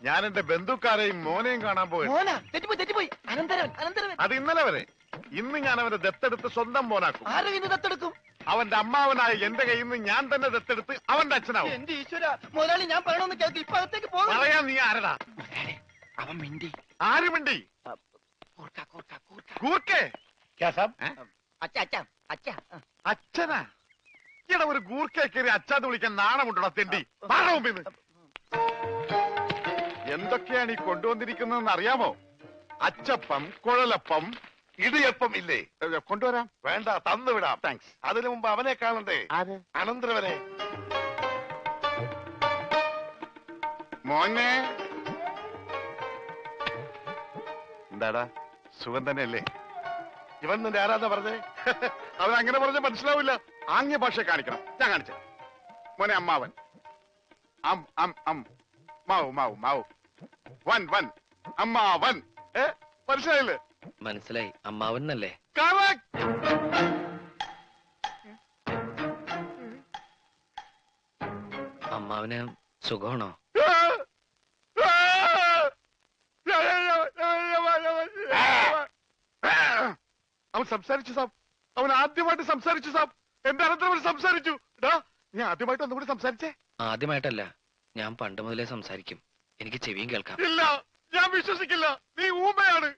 ഞാൻ എന്റെ ബന്ധുക്കാരെയും മോനെയും കാണാൻ പോയി. അത് ഇന്നലെ വരെ. ഇന്ന് ഞാൻ അവനെ ദത്തെടുത്ത് സ്വന്തം മോനാക്കും. ദത്തെടുക്കും? അവന്റെ അമ്മാവനായ എന്റെ കയ്യിൽ നിന്ന് ഞാൻ തന്നെ ദത്തെടുത്ത് അവന്റെ അച്ഛനാവും. എന്റെ ഈശ്വര, മുതലാളി ഞാൻ പറയണമെന്ന് കേൾക്ക്. ഇപ്പൊ അകത്തേക്ക് പറയാൻ നീ ആരടാ? അവൻ മിണ്ടി. ആര് മിണ്ടി? കൂർക്കേ? അച്ഛനാ? ഇവിടെ ഒരു ഗൂർക്കയെ കയറി അച്ഛാന്ന് വിളിക്കാൻ നാണമുണ്ടോ തെണ്ടി? മുമ്പിന്ന് എന്തൊക്കെയാണ് ഈ കൊണ്ടുവന്നിരിക്കുന്നതെന്ന് അറിയാമോ? അച്ചപ്പം, കുഴലപ്പം, ഇടിയപ്പം ഇല്ലേ? കൊണ്ടുവരാം. വേണ്ട, തന്നുവിടാം. താങ്ക്സ്. അതിനു മുമ്പ് അവനെ കാണണ്ടേ? അനന്തരവനെ. മോനെ, എന്താടാ സുഖം തന്നെയല്ലേ? ഇവൻ നിന്റെ ആരാധന പറഞ്ഞേ? അവൻ അങ്ങനെ പറഞ്ഞ മനസ്സിലാവില്ല. ആംഗ്യ ഭാഷ കാണിക്കണം. ഞാൻ കാണിച്ച മോനെ. അമ്മാവൻ. മാവു മാവു മാവു. വൻ വൻ അമ്മാവൻ. മനസ്സിലായില്ലേ? മനസ്സിലായി. അമ്മാവൻ എന്നല്ലേ? അമ്മാവന് സുഖമാണോ? അവൻ സംസാരിച്ചു സാബ്. അവൻ ആദ്യമായിട്ട് സംസാരിച്ചു സാബ്. എന്റെ അനന്തരം സംസാരിച്ചു. ഞാൻ ആദ്യമായിട്ട് ഒന്നുകൂടി സംസാരിച്ചേ. ആദ്യമായിട്ടല്ല, ഞാൻ പണ്ട് മുതലേ സംസാരിക്കും. എനിക്ക് ചെവിയും കേൾക്കാം. ഇല്ല, ഞാൻ വിശ്വസിക്കില്ല. നീ ഊമയാണ്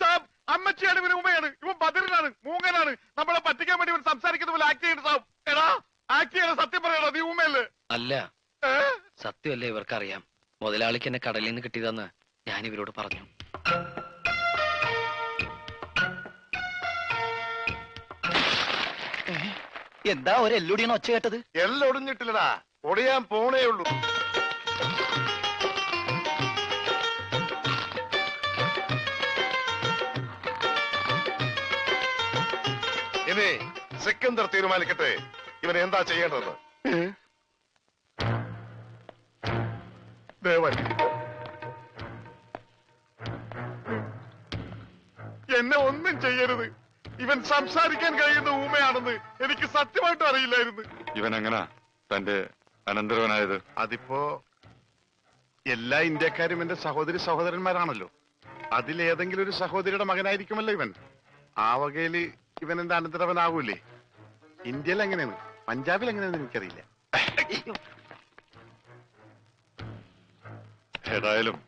സാബ്. അമ്മച്ചിയാണ് ഇവൻ ഊമയാണ്. ഇവൻ ബദിരനാണ്, മൂങ്ങനാണ്. നമ്മളെ പറ്റിക്കാൻ വേണ്ടി ഇവൻ സംസാരിക്കുന്ന പോലെ ആക്ട് ചെയ്യണം സാബ്. എടാ, ആക്ട് ചെയ്യണം. സത്യം പറയണോ? നീ ഊമയല്ലേ? അല്ല, സത്യമല്ലേ? ഇവർക്കറിയാം. മുതലാളിക്ക് എന്നെ കടലിൽ നിന്ന് കിട്ടിയതെന്ന് ഞാൻ ഇവരോട് പറഞ്ഞു. എന്താ ഒരു എല്ലൊടിയാണ് ഒച്ച കേട്ടത്? എല്ലൊടിഞ്ഞിട്ടില്ലടാ, ഒടിയാൻ പോണേ ഉള്ളൂ. ഇനി സിക്കന്ദർ തീരുമാനിക്കട്ടെ ഇവൻ എന്താ ചെയ്യേണ്ടത്. ദേവൻ, എന്നെ ഒന്നും ചെയ്യരുത്. ഇവൻ സംസാരിക്കാൻ കഴിയുന്ന ഊമയാണെന്ന് എനിക്ക് സത്യമായിട്ടും അറിയില്ലായിരുന്നു. ഇവൻ എങ്ങനാ തന്റെ അനന്തരവനായത്? അതിപ്പോ എല്ലാ ഇന്ത്യക്കാരും എന്റെ സഹോദരി സഹോദരന്മാരാണല്ലോ. അതിലേതെങ്കിലും ഒരു സഹോദരിയുടെ മകനായിരിക്കുമല്ലോ ഇവൻ. ആ വകയില് ഇവൻ എന്റെ അനന്തരവനാവൂലേ? ഇന്ത്യയിൽ എങ്ങനെയാണ്, പഞ്ചാബിൽ എങ്ങനെയാണെന്ന് എനിക്കറിയില്ല. ഏതായാലും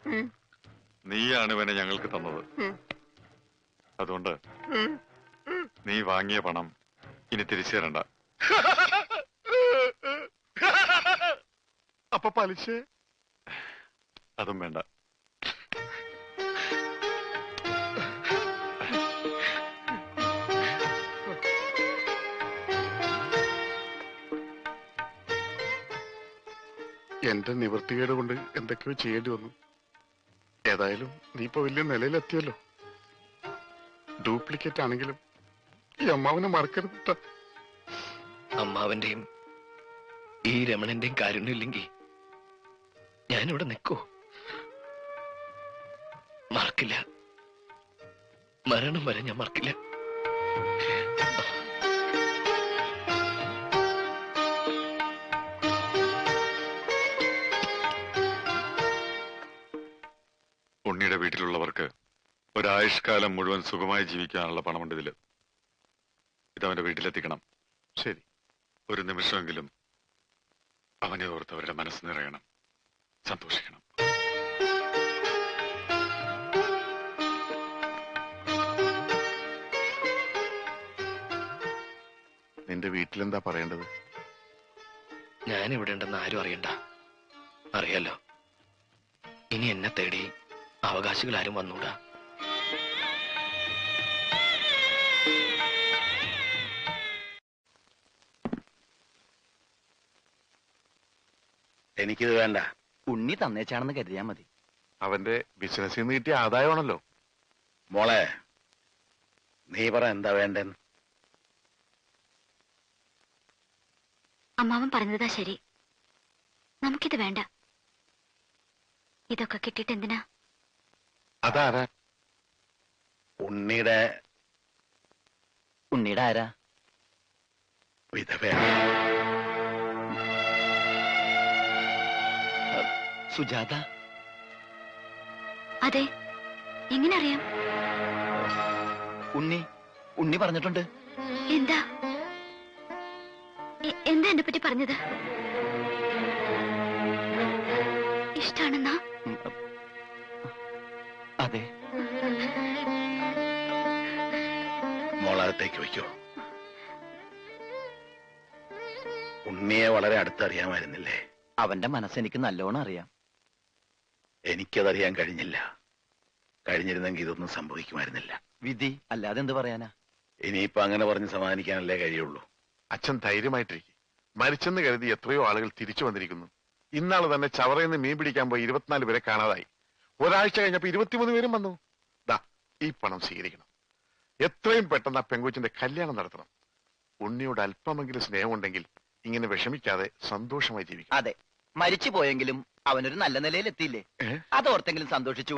നീയാണ് ഇവനെ ഞങ്ങൾക്ക് തന്നത്. അതുകൊണ്ട് നീ വാങ്ങിയ പണം ഇനി തിരിച്ചു തരണ്ട. അപ്പൊ പലിശ? അതും വേണ്ട. എന്റെ നിവൃത്തികേട് കൊണ്ട് എന്തൊക്കെയോ ചെയ്യേണ്ടി വന്നു. ഏതായാലും നീ ഇപ്പൊ വലിയ നിലയിലെത്തിയല്ലോ. ഡ്യൂപ്ലിക്കേറ്റ് ആണെങ്കിലും ഈ അമ്മാവനെ മറക്കരുത്. അമ്മാവന്റെയും ഈ രമണന്റെയും കാരുണ്യമില്ലെങ്കിൽ ഞാനിവിടെ നിൽക്കൂ? മറക്കില്ല. മരണം വരെ ഞാൻ മറക്കില്ല. ഉണ്ണിയുടെ വീട്ടിലുള്ളവർക്ക് ഒരായുഷ്കാലം മുഴുവൻ സുഖമായി ജീവിക്കാനുള്ള പണമുണ്ട് ഇതില്. ഇതവന്റെ വീട്ടിലെത്തിക്കണം. ശരി. ഒരു നിമിഷമെങ്കിലും അവനെ ഓർത്ത് അവരുടെ മനസ്സ് നിറയണം, സന്തോഷിക്കണം. നിന്റെ വീട്ടിലെന്താ പറയേണ്ടത്? ഞാനിവിടെ ഉണ്ടെന്ന് ആരും അറിയണ്ട. അറിയാലോ, ഇനി എന്നെ തേടി അവകാശികൾ ആരും വന്നൂടാ. എനിക്കിത് വേണ്ട. ഉണ്ണി തന്നേച്ചാണെന്ന് കരുതിയാ മതി. അവന്റെ ബിസിനസ്സിൽ നിന്ന് കിട്ടിയ ആദായമാണല്ലോ. മോളെ, നീ പറ എന്താ വേണ്ടെന്ന്. അമ്മാവൻ പറഞ്ഞതാ ശരി. നമുക്കിത് വേണ്ട. ഇതൊക്കെ കിട്ടിയിട്ട് എന്തിനാ? അതാരാ? ഉണ്ണിയുടെ ആരാ? വിധവയാണ്. സുജാത. അതെ, എങ്ങനെ അറിയാം? ഉണ്ണി പറഞ്ഞിട്ടുണ്ട്. എന്താ എന്താ എന്നെ പറ്റി പറഞ്ഞത്? ഇഷ്ടാണെന്നാ? അതെ. മോളകത്തേക്ക് വയ്ക്കോ. ഉണ്ണിയെ വളരെ അടുത്തറിയാമായിരുന്നില്ലേ? അവന്റെ മനസ്സെനിക്ക് നല്ലോണം അറിയാം. എനിക്കതറിയാൻ കഴിഞ്ഞില്ല. കഴിഞ്ഞിരുന്നെങ്കിൽ ഇതൊന്നും സംഭവിക്കുമായിരുന്നില്ല. വിധി അല്ലാതെ എന്ത് പറയാനാ? ഇനിയിപ്പോ അങ്ങനെ പറഞ്ഞ് സമാധാനിക്കാനല്ലേ കഴിയുള്ളൂ. അച്ഛൻ ധൈര്യമായിട്ടിരിക്കും. മരിച്ചെന്ന് കരുതി എത്രയോ ആളുകൾ തിരിച്ചു വന്നിരിക്കുന്നു. ഇന്നാള് തന്നെ ചവറയിൽ നിന്ന് മീൻ പിടിക്കാൻ പോയി 24 പേരെ കാണാതായി. ഒരാഴ്ച കഴിഞ്ഞപ്പോ 23 പേരും വന്നു. ദാ ഈ പണം സ്വീകരിക്കണം. എത്രയും പെട്ടെന്ന് ആ പെങ്കൊച്ചിന്റെ കല്യാണം നടത്തണം. ഉണ്ണിയോട് അല്പമെങ്കിലും സ്നേഹമുണ്ടെങ്കിൽ ഇങ്ങനെ വിഷമിക്കാതെ സന്തോഷമായി ജീവിക്കും. അതെ, മരിച്ചു പോയെങ്കിലും അവനൊരു നല്ല നിലയിൽ എത്തിയില്ലേ, അതോർത്തെങ്കിലും സന്തോഷിച്ചു.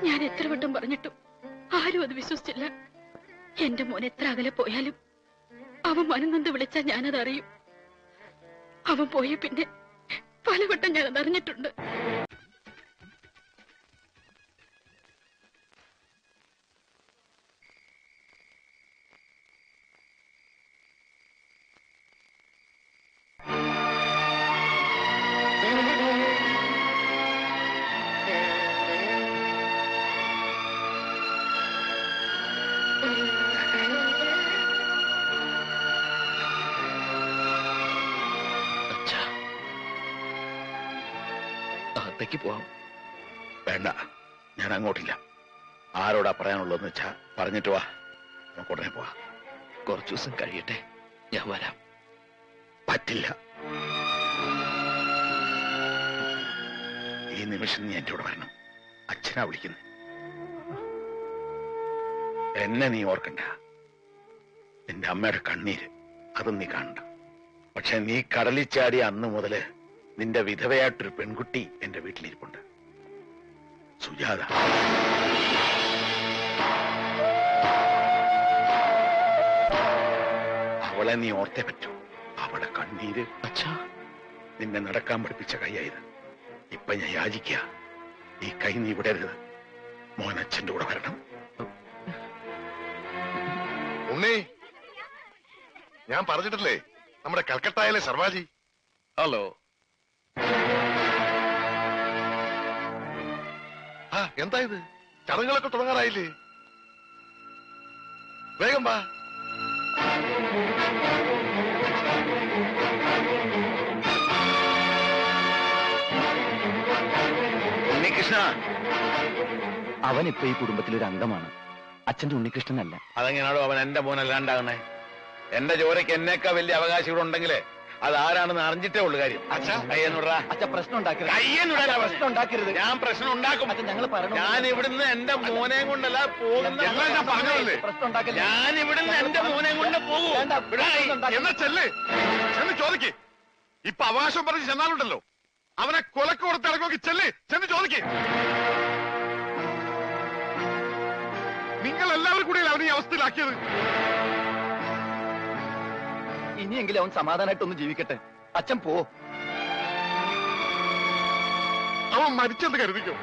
ഞാൻ എത്ര വട്ടം പറഞ്ഞിട്ടും ആരും അത് വിശ്വസിച്ചില്ല. എന്റെ മോൻ എത്ര അകലെ പോയാലും അവൻ മനംനൊന്ത് വിളിച്ചാൽ ഞാനത് അറിയും. അവൻ പോയ പിന്നെ പലവട്ടം ഞാനത് അറിഞ്ഞിട്ടുണ്ട്. അച്ഛാ, അകത്തേക്ക് പോവാം. വേണ്ട, ഞാൻ അങ്ങോട്ടില്ല. ആരോടാ പറയാനുള്ളതെന്ന് വെച്ചാ പറഞ്ഞിട്ട് വാ, നമുക്ക് ഉടനെ പോവാ. കുറച്ചു ദിവസം കഴിയട്ടെ, ഞാൻ വരാം. പറ്റില്ല. ഈ നിമിഷം നീ എന്റെ കൂടെ വരണം. അച്ഛനാ വിളിക്കുന്നു. എന്നെ നീ ഓർക്കണ്ട. നിന്റെ അമ്മയുടെ കണ്ണീര് അതും നീ കാണണ്ട. പക്ഷെ നീ കടലിൽ ചാടിയ അന്ന് മുതല് നിന്റെ വിധവയായിട്ടൊരു പെൺകുട്ടി എന്റെ വീട്ടിലിരിപ്പുണ്ട്, സുജാത. അവളെ നീ ഓർത്തേ പറ്റൂ. അവളെ കണ്ണീര് അച്ഛാ, നിന്നെ നടക്കാൻ പഠിപ്പിച്ച കൈയായത്. ഇപ്പൊ ഞാൻ യാചിക്കുക, ഈ കൈ നീ വിടരുത്. മോൻ അച്ഛന്റെ കൂടെ വരണം. ഉണ്ണി, ഞാൻ പറഞ്ഞിട്ടില്ലേ നമ്മുടെ കൽക്കട്ടയിലെ സർവാജി. ഹലോ. ആ എന്താ ഇത്? ചടങ്ങുകളൊക്കെ തുടങ്ങാറായില്ലേ? വേഗം വാ. ഉണ്ണികൃഷ്ണ. അവൻ ഇപ്പൊ ഈ കുടുംബത്തിലൊരു അംഗമാണ്. അച്ഛന്റെ ഉണ്ണികൃഷ്ണനല്ല. അതെങ്ങനെയാണോ അവൻ എന്റെ മോനല്ലാണ്ടാകണേ? എന്റെ ജോലിക്ക് എന്നേക്കാ വലിയ അവകാശികളുണ്ടെങ്കിലേ അതാരാണെന്ന് അറിഞ്ഞിട്ടേ ഉള്ളു കാര്യം. കയ്യെന്നുടാ. അച്ഛൻ പ്രശ്നം ഉണ്ടാക്കരുത്. കയ്യെന്നുടാ. പ്രശ്നം ഉണ്ടാക്കരുത്. ഞാൻ പ്രശ്നം ഉണ്ടാക്കും. അച്ഛൻ ഞങ്ങൾ പറഞ്ഞു. ഞാൻ ഇവിടുന്ന് എന്റെ മോനെ കൊണ്ടല്ല പോകുന്ന. എല്ലാം ഞാൻ പറഞ്ഞതല്ലേ? പ്രശ്നം ഉണ്ടാക്കരുത്. ഞാൻ ഇവിടുന്ന് എന്റെ മോനെ കൊണ്ട് പോകും. എന്നാ ചെല്ല്, ചെന്ന് ചോദിക്ക്. ഇപ്പൊ അവകാശം പറഞ്ഞ് ചെന്നാലുണ്ടല്ലോ, അവനെ കൊലക്ക് കൊടുത്ത് ഇറങ്ങി. ചെല്ല്, ചെന്ന് ചോദിക്ക്. നിങ്ങൾ എല്ലാവരും കൂടിയല്ലേ അവനെ ഈ അവസ്ഥയിലാക്കിയത്? ഇനിയെങ്കിലും അവൻ സമാധാനമായിട്ടൊന്ന് ജീവിക്കട്ടെ. അച്ഛൻ പോ. അവൻ മരിച്ചെന്ന് കരുതിക്കോ.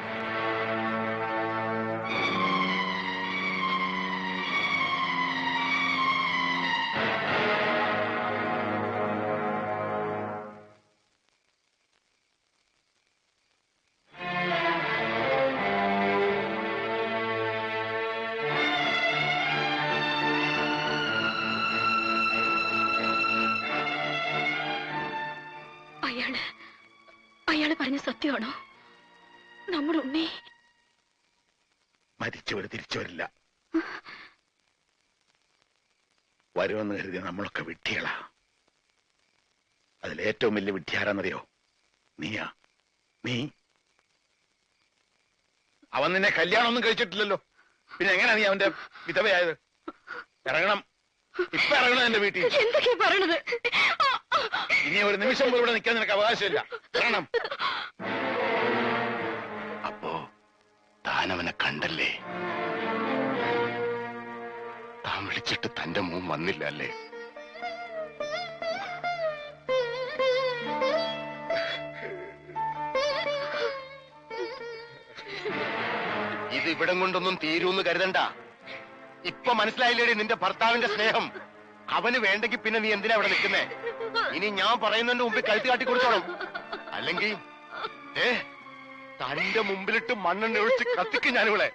അയാള് പറഞ്ഞ സത്യമാണോ? നമ്മൾ ഉണ്ണി മരിച്ചവര് തിരിച്ചു വരില്ല. വരുമെന്ന് കരുതി നമ്മളൊക്കെ വിഡ്ഢികളാ. അതിലേറ്റവും വലിയ വിഡ്ഢിയാരാന്നറിയോ? നീയാ. നീ. അവൻ നിന്നെ കല്യാണം ഒന്നും കഴിച്ചിട്ടില്ലല്ലോ, പിന്നെ എങ്ങനെയാ നീ അവന്റെ വിധവയായത്? ഇറങ്ങണം, ഇപ്പൊ ഇറങ്ങണം എന്റെ വീട്ടിൽ. എന്തൊക്കെയാ പറയണത്? ഇനി ഒരു നിമിഷം പോലും ഇവിടെ നിൽക്കാൻ നിനക്ക് അവകാശമില്ല. ഇറങ്ങണം. അപ്പോ താൻ അവനെ കണ്ടല്ലേ? താൻ വിളിച്ചിട്ട് തന്റെ മോൻ വന്നില്ല അല്ലേ? ഇത് ഇവിടം കൊണ്ടൊന്നും തീരൂന്ന് കരുതണ്ട. ഇപ്പൊ മനസ്സിലായില്ലേടി നിന്റെ ഭർത്താവിന്റെ സ്നേഹം? അവന് വേണ്ടെങ്കിൽ പിന്നെ നീ എന്തിനാ ഇവിടെ നിൽക്കുന്നേ? ഇനി ഞാൻ പറയുന്നതിന്റെ മുമ്പിൽ കഴുത്ത് കാട്ടി കൊടുത്തോളും. അല്ലെങ്കിൽ തന്റെ മുമ്പിലിട്ട് മണ്ണെണ്ണ ഒഴിച്ച് കത്തിക്കും ഞാനിവിടെ.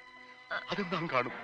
അതും നാം കാണും.